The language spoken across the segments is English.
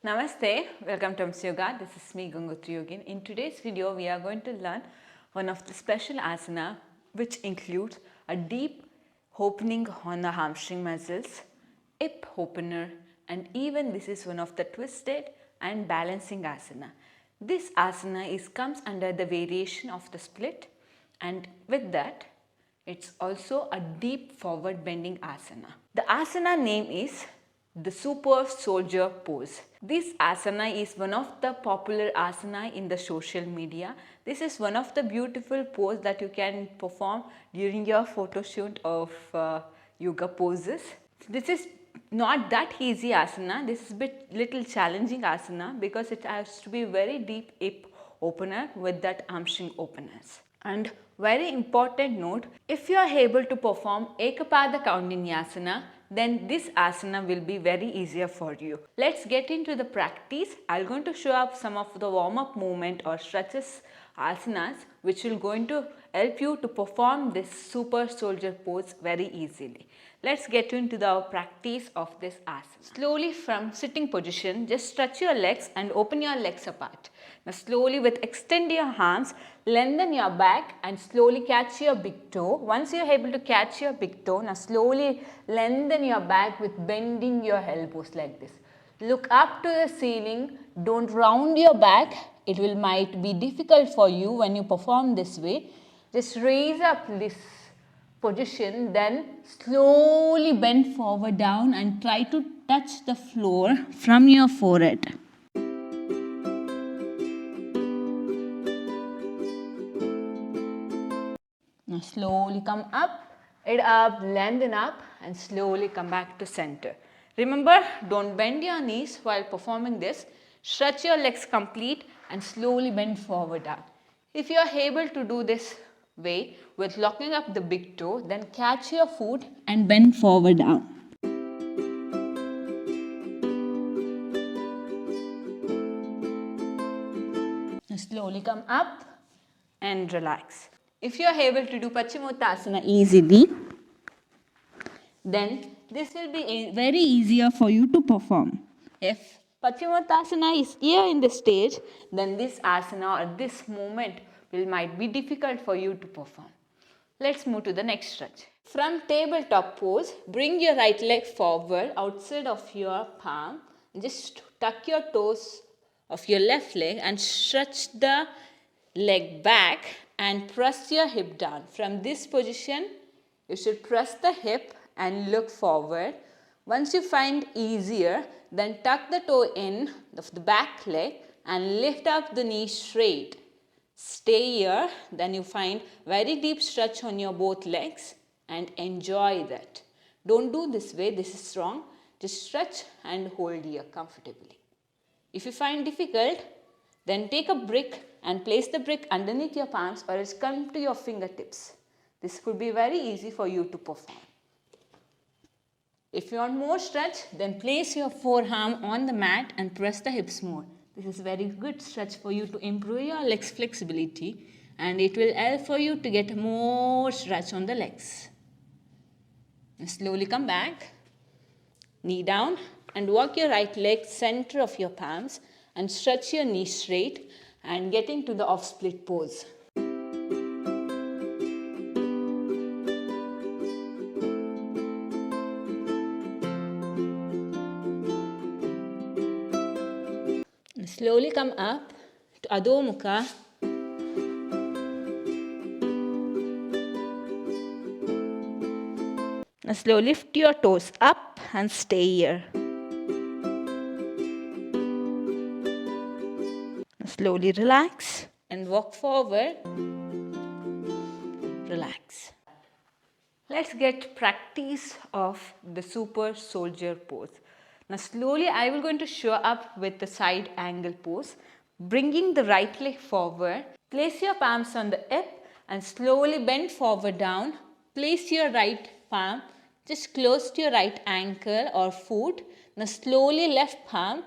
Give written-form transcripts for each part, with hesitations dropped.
Namaste, welcome to MC Yoga. This is me Gangotri Yogin. In today's video, we are going to learn one of the special asana which includes a deep opening on the hamstring muscles, hip opener, and even this is one of the twisted and balancing asana. This asana comes under the variation of the split, and with that it's also a deep forward bending asana. The asana name is the super soldier pose. This asana is one of the popular asana in the social media. This is one of the beautiful pose that you can perform during your photo shoot of yoga poses. This is not that easy asana. This is little challenging asana because it has to be very deep hip opener with that hamstring openers. And very important note, if you are able to perform Ekapada Kaundinyasana, then this asana will be very easier for you. Let's get into the practice. I'm going to show up some of the warm-up movement or stretches asanas which will going to help you to perform this super soldier pose very easily. Let's get into the practice of this asana. Slowly from sitting position, just stretch your legs and open your legs apart. Now slowly extend your arms, lengthen your back and slowly catch your big toe. Once you are able to catch your big toe, now slowly lengthen your back with bending your elbows like this. Look up to the ceiling, don't round your back. It might be difficult for you when you perform this way. Just raise up this position, then slowly bend forward down and try to touch the floor from your forehead. Now slowly come up, lengthen up and slowly come back to center. Remember, don't bend your knees while performing this. Stretch your legs complete and slowly bend forward down. If you are able to do this way with locking up the big toe, then catch your foot and bend forward down. Now slowly come up and relax. If you are able to do Paschimottanasana easily, then this will be very easier for you to perform. If Paschimottanasana is here in the stage, then this asana or this movement might be difficult for you to perform. Let's move to the next stretch. From tabletop pose, bring your right leg forward outside of your palm. Just tuck your toes of your left leg and stretch the leg back and press your hip down. From this position, you should press the hip and look forward. Once you find easier, then tuck the toe in of the back leg and lift up the knee straight. Stay here, then you find very deep stretch on your both legs and enjoy that. Don't do this way, this is wrong. Just stretch and hold here comfortably. If you find difficult, then take a brick and place the brick underneath your palms or else come to your fingertips. This could be very easy for you to perform. If you want more stretch, then place your forearm on the mat and press the hips more. This is very good stretch for you to improve your legs flexibility and it will help for you to get more stretch on the legs. And slowly come back, knee down and walk your right leg center of your palms and stretch your knee straight and get into the off split pose. Slowly come up to Adho Mukha. Now slowly lift your toes up and stay here. Now slowly relax and walk forward. Relax. Let's get practice of the super soldier pose. Now slowly I will going to show up with the side angle pose, bringing the right leg forward. Place your palms on the hip and slowly bend forward down. Place your right palm just close to your right ankle or foot. Now slowly left palm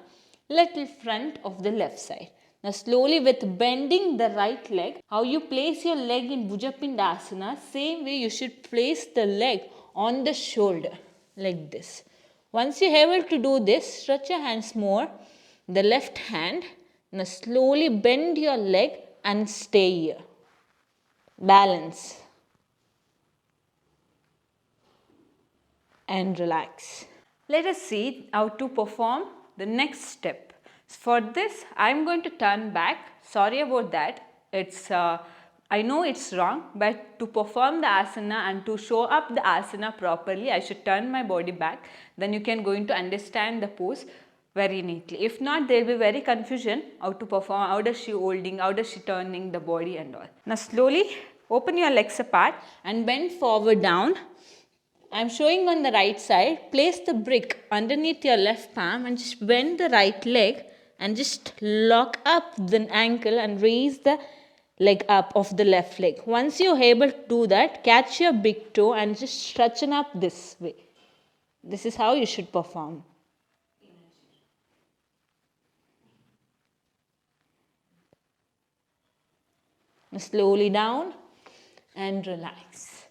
little front of the left side. Now slowly with bending the right leg, how you place your leg in Bhujapindasana, same way you should place the leg on the shoulder like this. Once you're able to do this, stretch your hands more. the left hand. Now slowly bend your leg and stay here. Balance. And relax. Let us see how to perform the next step. For this, I am going to turn back. Sorry about that. I know it's wrong, but to perform the asana and to show up the asana properly, I should turn my body back. Then you can going to understand the pose very neatly. If not, there will be very confusion how to perform, how does she holding, how does she turning the body and all. Now slowly open your legs apart and bend forward down. I am showing on the right side. Place the brick underneath your left palm and just bend the right leg and just lock up the ankle and raise the leg up of the left leg. Once you are able to do that, catch your big toe and just stretchen up this way. This is how you should perform. Slowly down and relax.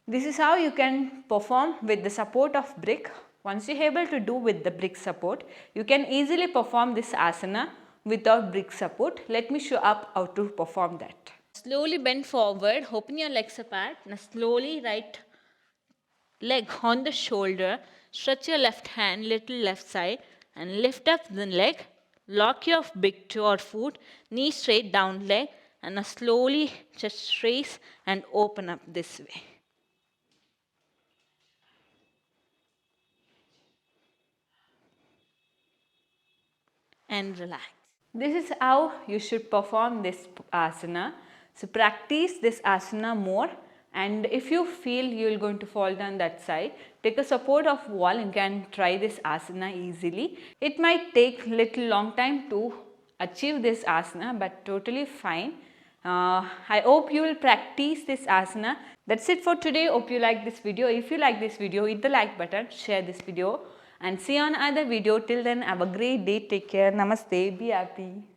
This is how you can perform with the support of brick. Once you are able to do with the brick support, you can easily perform this asana without brick support. Let me show up how to perform that. Slowly bend forward, open your legs apart. Now slowly right leg on the shoulder, stretch your left hand little left side and lift up the leg. Lock your big toe or foot, knee straight down leg, and now slowly just raise and open up this way. And relax. This is how you should perform this asana. So practice this asana more, and if you feel you are going to fall down that side, take a support of wall and can try this asana easily. It might take little long time to achieve this asana, but totally fine. I hope you will practice this asana. That's it for today. Hope you like this video. If you like this video, hit the like button, share this video, and see you on another video. Till then, have a great day. Take care. Namaste. Be happy.